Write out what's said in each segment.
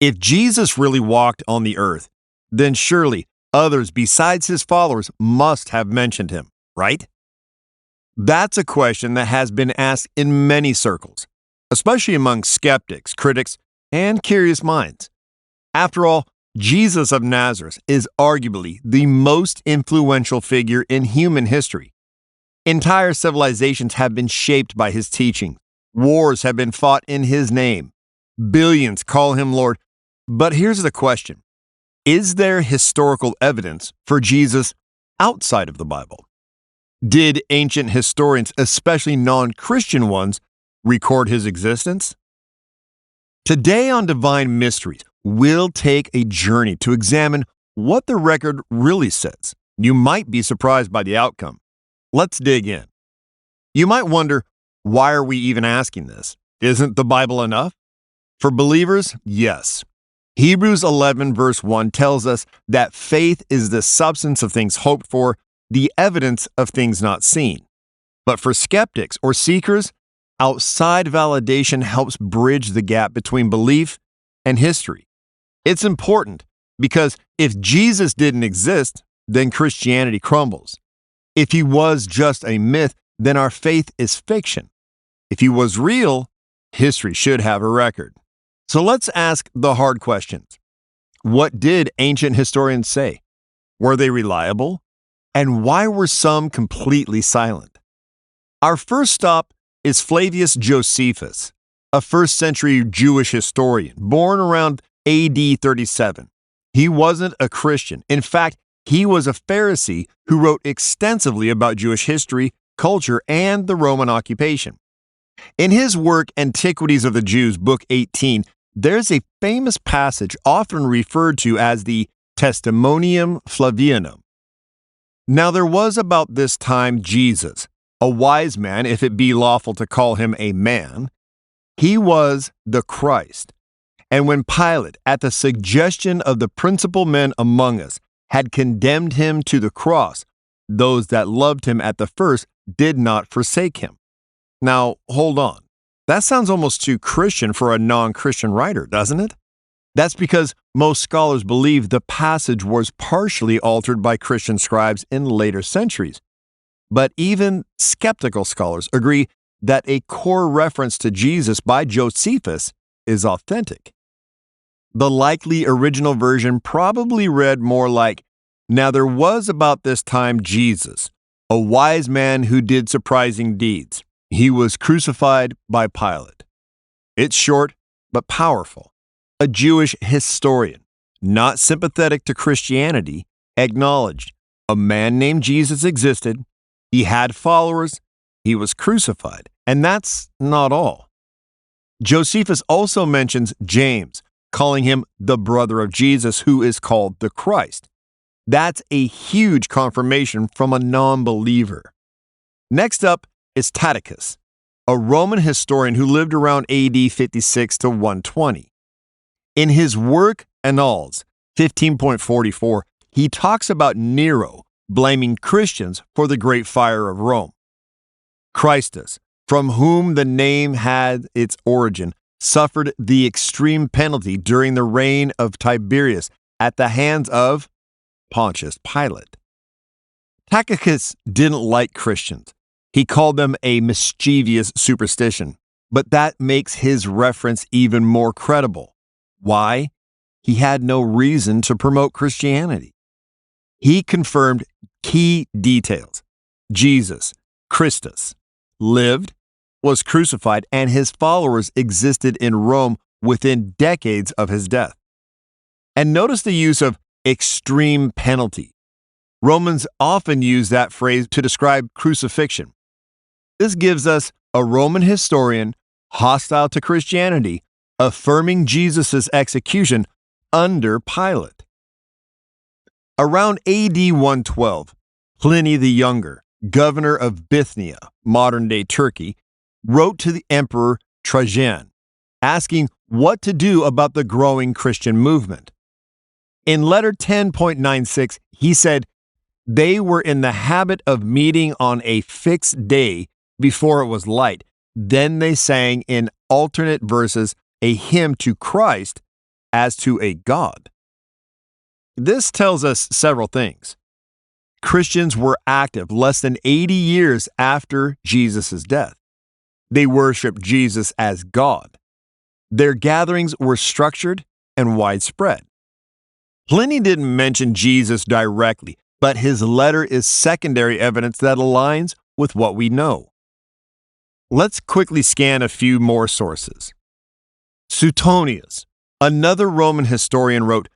If Jesus really walked on the earth, then surely others besides his followers must have mentioned him, right? That's a question that has been asked in many circles, especially among skeptics, critics, and curious minds. After all, Jesus of Nazareth is arguably the most influential figure in human history. Entire civilizations have been shaped by his teaching. Wars have been fought in his name. Billions call him Lord. But here's the question. Is there historical evidence for Jesus outside of the Bible? Did ancient historians, especially non-Christian ones, record his existence? Today on Divine Mysteries, we'll take a journey to examine what the record really says. You might be surprised by the outcome. Let's dig in. You might wonder, why are we even asking this? Isn't the Bible enough? For believers, yes. Hebrews 11 verse 1 tells us that faith is the substance of things hoped for, the evidence of things not seen. But for skeptics or seekers, outside validation helps bridge the gap between belief and history. It's important because if Jesus didn't exist, then Christianity crumbles. If he was just a myth, then our faith is fiction. If he was real, history should have a record. So let's ask the hard questions. What did ancient historians say? Were they reliable? And why were some completely silent? Our first stop is Flavius Josephus, a first-century Jewish historian born around AD 37. He wasn't a Christian. In fact, he was a Pharisee who wrote extensively about Jewish history, culture, and the Roman occupation. In his work Antiquities of the Jews, Book 18, there's a famous passage often referred to as the Testimonium Flavianum. Now there was about this time Jesus, a wise man, if it be lawful to call him a man. He was the Christ. And when Pilate, at the suggestion of the principal men among us, had condemned him to the cross, those that loved him at the first did not forsake him. Now, hold on. That sounds almost too Christian for a non-Christian writer, doesn't it? That's because most scholars believe the passage was partially altered by Christian scribes in later centuries. But even skeptical scholars agree that a core reference to Jesus by Josephus is authentic. The likely original version probably read more like, "Now there was about this time Jesus, a wise man who did surprising deeds. He was crucified by Pilate." It's short, but powerful. A Jewish historian, not sympathetic to Christianity, acknowledged a man named Jesus existed, he had followers, he was crucified, and that's not all. Josephus also mentions James, calling him the brother of Jesus, who is called the Christ. That's a huge confirmation from a non-believer. Next up is Tacitus, a Roman historian who lived around AD 56 to 120. In his work Annals 15.44, he talks about Nero blaming Christians for the Great Fire of Rome. Christus, from whom the name had its origin, suffered the extreme penalty during the reign of Tiberius at the hands of Pontius Pilate. Tacitus didn't like Christians. He called them a mischievous superstition, but that makes his reference even more credible. Why? He had no reason to promote Christianity. He confirmed key details. Jesus, Christus, lived, was crucified, and his followers existed in Rome within decades of his death. And notice the use of extreme penalty. Romans often use that phrase to describe crucifixion. This gives us a Roman historian hostile to Christianity affirming Jesus' execution under Pilate. Around AD 112, Pliny the Younger, governor of Bithynia, modern-day Turkey, wrote to the Emperor Trajan, asking what to do about the growing Christian movement. In letter 10.96, he said, "They were in the habit of meeting on a fixed day before it was light. Then they sang in alternate verses a hymn to Christ as to a god. This tells us several things. Christians were active less than 80 years after Jesus' death. They worshiped Jesus as God. Their gatherings were structured and widespread. Pliny didn't mention Jesus directly, but his letter is secondary evidence that aligns with what we know. Let's quickly scan a few more sources. Suetonius, another Roman historian, wrote,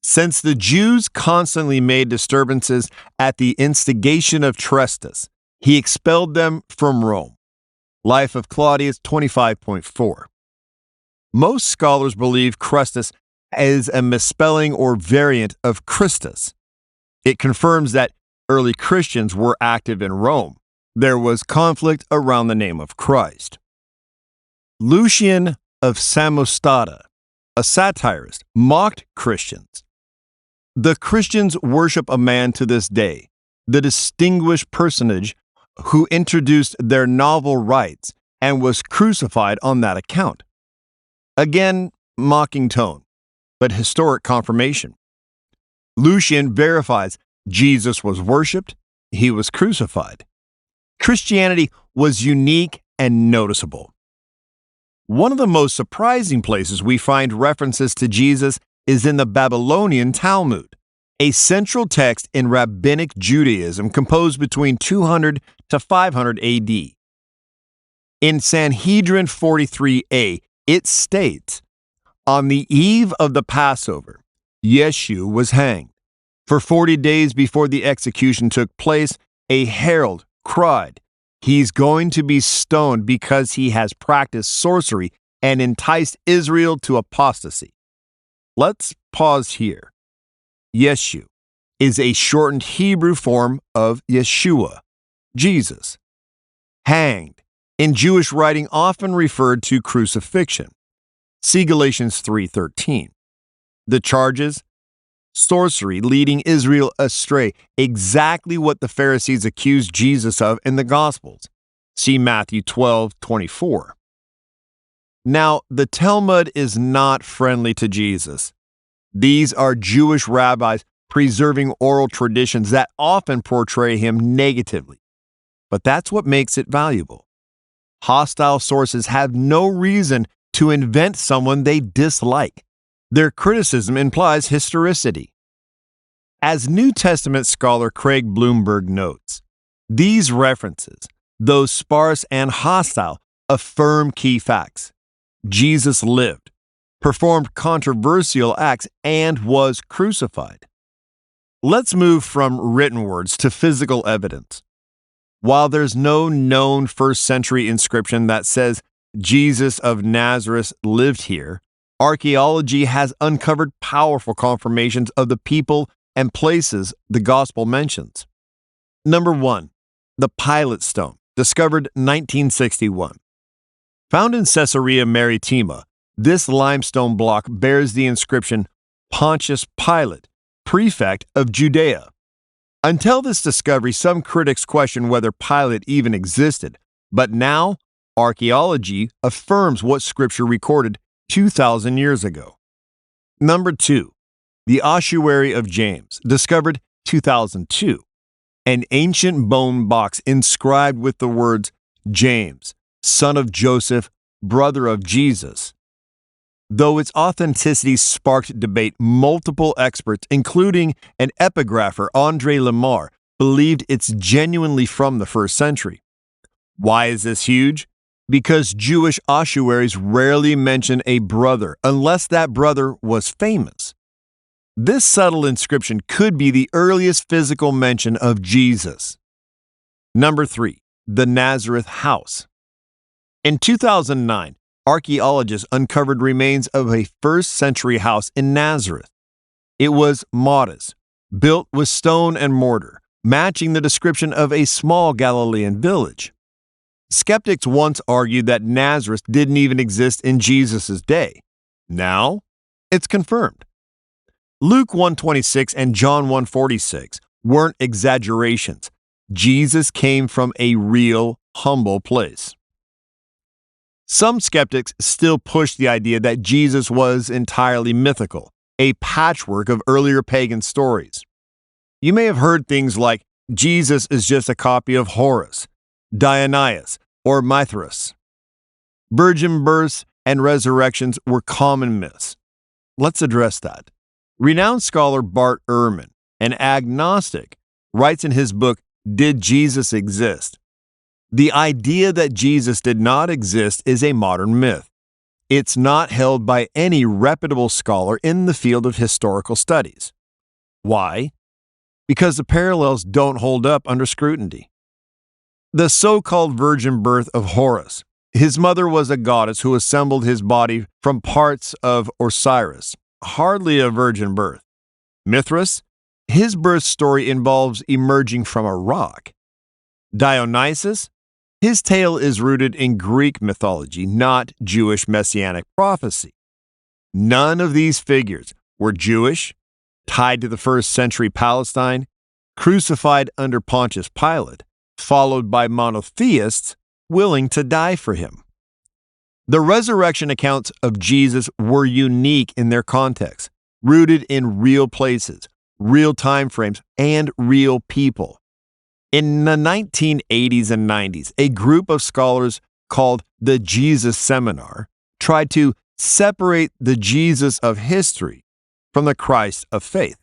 "Since the Jews constantly made disturbances at the instigation of Trestus, he expelled them from Rome." Life of Claudius 25.4. Most scholars believe Crustus is a misspelling or variant of Christus. It confirms that early Christians were active in Rome. There was conflict around the name of Christ. Lucian of Samosata, a satirist, mocked Christians. The Christians worship a man to this day, the distinguished personage who introduced their novel rites and was crucified on that account. Again, mocking tone, but historic confirmation. Lucian verifies Jesus was worshipped, he was crucified. Christianity was unique and noticeable. One of the most surprising places we find references to Jesus is in the Babylonian Talmud, a central text in rabbinic Judaism composed between 200 to 500 AD. In Sanhedrin 43a, it states, "On the eve of the Passover, Yeshu was hanged. For 40 days before the execution took place, a herald cried, 'He's going to be stoned because he has practiced sorcery and enticed Israel to apostasy.'" Let's pause here. Yeshu is a shortened Hebrew form of Yeshua, Jesus. Hanged, in Jewish writing often referred to crucifixion. See Galatians 3:13. The charges? Sorcery, leading Israel astray, exactly what the Pharisees accused Jesus of in the Gospels. See Matthew 12:24. Now, the Talmud is not friendly to Jesus. These are Jewish rabbis preserving oral traditions that often portray him negatively. But that's what makes it valuable. Hostile sources have no reason to invent someone they dislike. Their criticism implies historicity. As New Testament scholar Craig Bloomberg notes, these references, though sparse and hostile, affirm key facts. Jesus lived, performed controversial acts, and was crucified. Let's move from written words to physical evidence. While there's no known first-century inscription that says Jesus of Nazareth lived here, archaeology has uncovered powerful confirmations of the people and places the gospel mentions. Number 1, the Pilate stone, discovered 1961. Found in Caesarea Maritima, this limestone block bears the inscription Pontius Pilate, prefect of Judea. Until this discovery, some critics questioned whether Pilate even existed, but now archaeology affirms what Scripture recorded 2,000 years ago. Number 2, the ossuary of James, discovered 2002, an ancient bone box inscribed with the words James, son of Joseph, brother of Jesus. Though its authenticity sparked debate, multiple experts, including an epigrapher, André Lemar, believed it's genuinely from the 1st century. Why is this huge? Because Jewish ossuaries rarely mention a brother unless that brother was famous. This subtle inscription could be the earliest physical mention of Jesus. Number 3, the Nazareth house. In 2009, archaeologists uncovered remains of a 1st century house in Nazareth. It was modest, built with stone and mortar, matching the description of a small Galilean village. Skeptics once argued that Nazareth didn't even exist in Jesus' day. Now, it's confirmed. Luke 1:26 and John 1:46 weren't exaggerations. Jesus came from a real, humble place. Some skeptics still push the idea that Jesus was entirely mythical, a patchwork of earlier pagan stories. You may have heard things like Jesus is just a copy of Horus, Dionysus, or Mithras. Virgin births and resurrections were common myths. Let's address that. Renowned scholar Bart Ehrman, an agnostic, writes in his book, Did Jesus Exist? The idea that Jesus did not exist is a modern myth. It's not held by any reputable scholar in the field of historical studies. Why? Because the parallels don't hold up under scrutiny. The so-called virgin birth of Horus. His mother was a goddess who assembled his body from parts of Osiris. Hardly a virgin birth. Mithras? His birth story involves emerging from a rock. Dionysus? His tale is rooted in Greek mythology, not Jewish messianic prophecy. None of these figures were Jewish, tied to the first century Palestine, crucified under Pontius Pilate, followed by monotheists willing to die for him. The resurrection accounts of Jesus were unique in their context, rooted in real places, real time frames, and real people. In the 1980s and 90s, a group of scholars called the Jesus Seminar tried to separate the Jesus of history from the Christ of faith.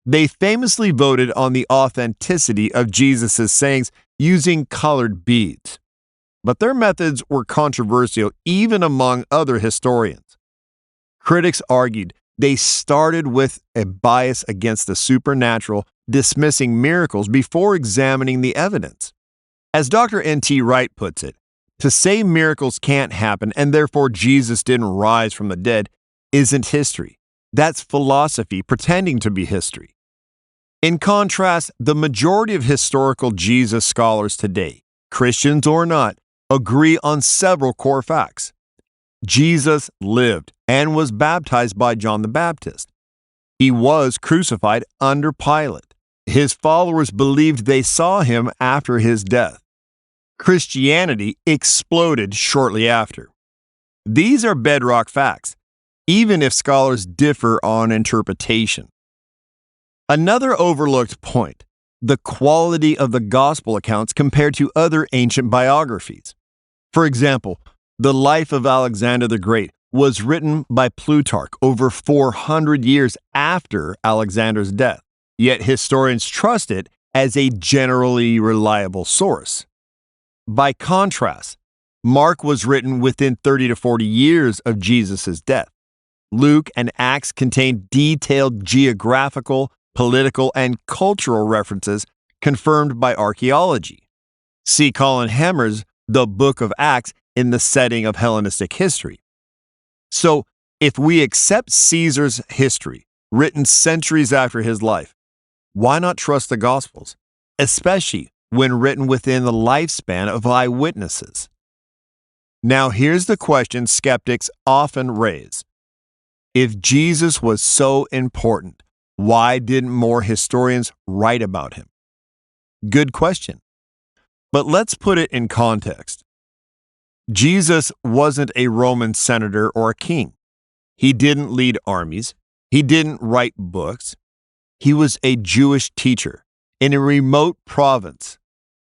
They famously voted on the authenticity of Jesus' sayings using colored beads. But their methods were controversial even among other historians. Critics argued they started with a bias against the supernatural, dismissing miracles before examining the evidence. As Dr. N.T. Wright puts it, to say miracles can't happen and therefore Jesus didn't rise from the dead isn't history. That's philosophy pretending to be history. In contrast, the majority of historical Jesus scholars today, Christians or not, agree on several core facts. Jesus lived and was baptized by John the Baptist. He was crucified under Pilate. His followers believed they saw him after his death. Christianity exploded shortly after. These are bedrock facts, even if scholars differ on interpretation. Another overlooked point, the quality of the gospel accounts compared to other ancient biographies. For example, the life of Alexander the Great was written by Plutarch over 400 years after Alexander's death, yet historians trust it as a generally reliable source. By contrast, Mark was written within 30 to 40 years of Jesus' death. Luke and Acts contain detailed geographical, political, and cultural references confirmed by archaeology. See Colin Hemmer's The Book of Acts in the setting of Hellenistic history. So, if we accept Caesar's history, written centuries after his life, why not trust the Gospels, especially when written within the lifespan of eyewitnesses? Now, here's the question skeptics often raise. If Jesus was so important, why didn't more historians write about him? Good question. But let's put it in context. Jesus wasn't a Roman senator or a king. He didn't lead armies. He didn't write books. He was a Jewish teacher in a remote province.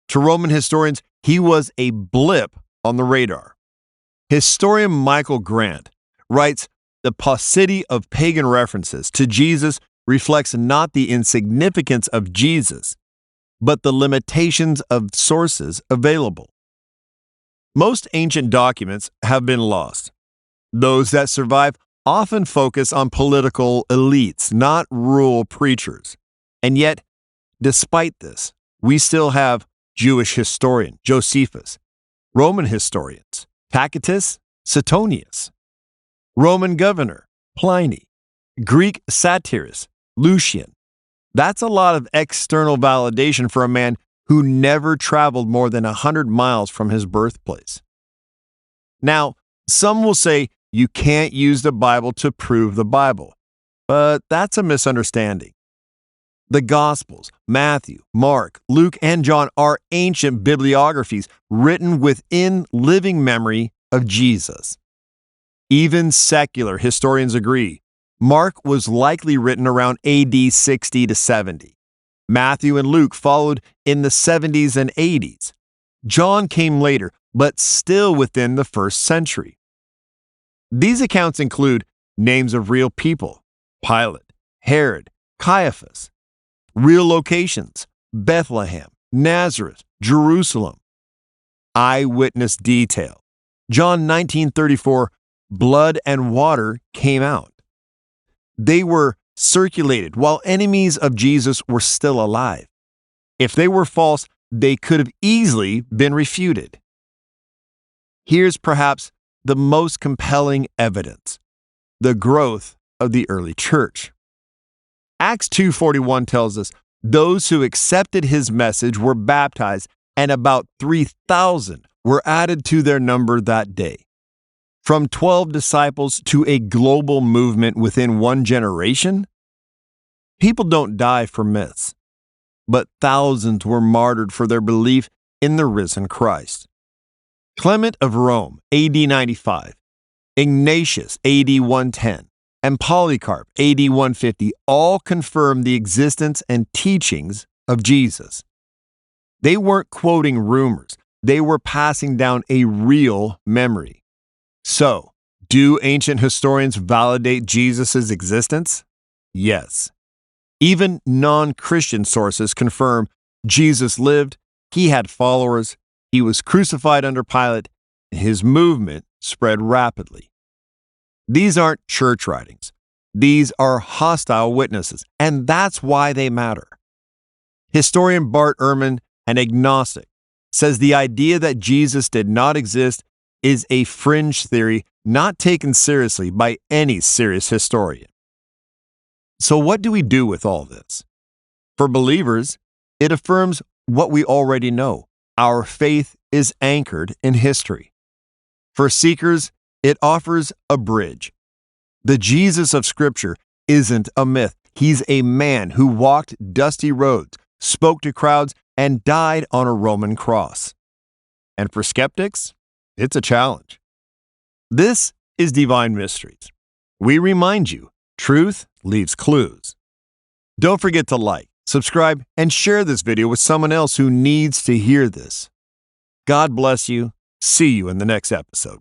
To Roman historians, he was a blip on the radar. Historian Michael Grant writes, the paucity of pagan references to Jesus reflects not the insignificance of Jesus, but the limitations of sources available. Most ancient documents have been lost. Those that survive often focus on political elites, not rural preachers. And yet, despite this, we still have Jewish historian Josephus, Roman historians Tacitus, Suetonius, Roman governor Pliny, Greek satirist Lucian. That's a lot of external validation for a man who never traveled more than 100 miles from his birthplace. Now, some will say you can't use the Bible to prove the Bible, but that's a misunderstanding. The Gospels, Matthew, Mark, Luke, and John are ancient bibliographies written within living memory of Jesus. Even secular historians agree Mark was likely written around AD 60 to 70. Matthew and Luke followed in the 70s and 80s. John came later, but still within the first century. These accounts include names of real people: Pilate, Herod, Caiaphas, real locations: Bethlehem, Nazareth, Jerusalem. Eyewitness detail: John 19:34, blood and water came out. They were circulated while enemies of Jesus were still alive. If they were false, they could have easily been refuted. Here's perhaps the most compelling evidence: the growth of the early church. Acts 2:41 tells us those who accepted his message were baptized, and about 3,000 were added to their number that day. From 12 disciples to a global movement within one generation? People don't die for myths, but thousands were martyred for their belief in the risen Christ. Clement of Rome, AD 95, Ignatius, AD 110, and Polycarp, AD 150, all confirm the existence and teachings of Jesus. They weren't quoting rumors, they were passing down a real memory. So, do ancient historians validate Jesus' existence? Yes. Even non-Christian sources confirm Jesus lived, he had followers, he was crucified under Pilate, and his movement spread rapidly. These aren't church writings. These are hostile witnesses, and that's why they matter. Historian Bart Ehrman, an agnostic, says the idea that Jesus did not exist is a fringe theory not taken seriously by any serious historian. So what do we do with all this? For believers, it affirms what we already know. Our faith is anchored in history. For seekers, it offers a bridge. The Jesus of Scripture isn't a myth. He's a man who walked dusty roads, spoke to crowds, and died on a Roman cross. And for skeptics, it's a challenge. This is Divine Mysteries. We remind you, truth leaves clues. Don't forget to like, subscribe, and share this video with someone else who needs to hear this. God bless you. See you in the next episode.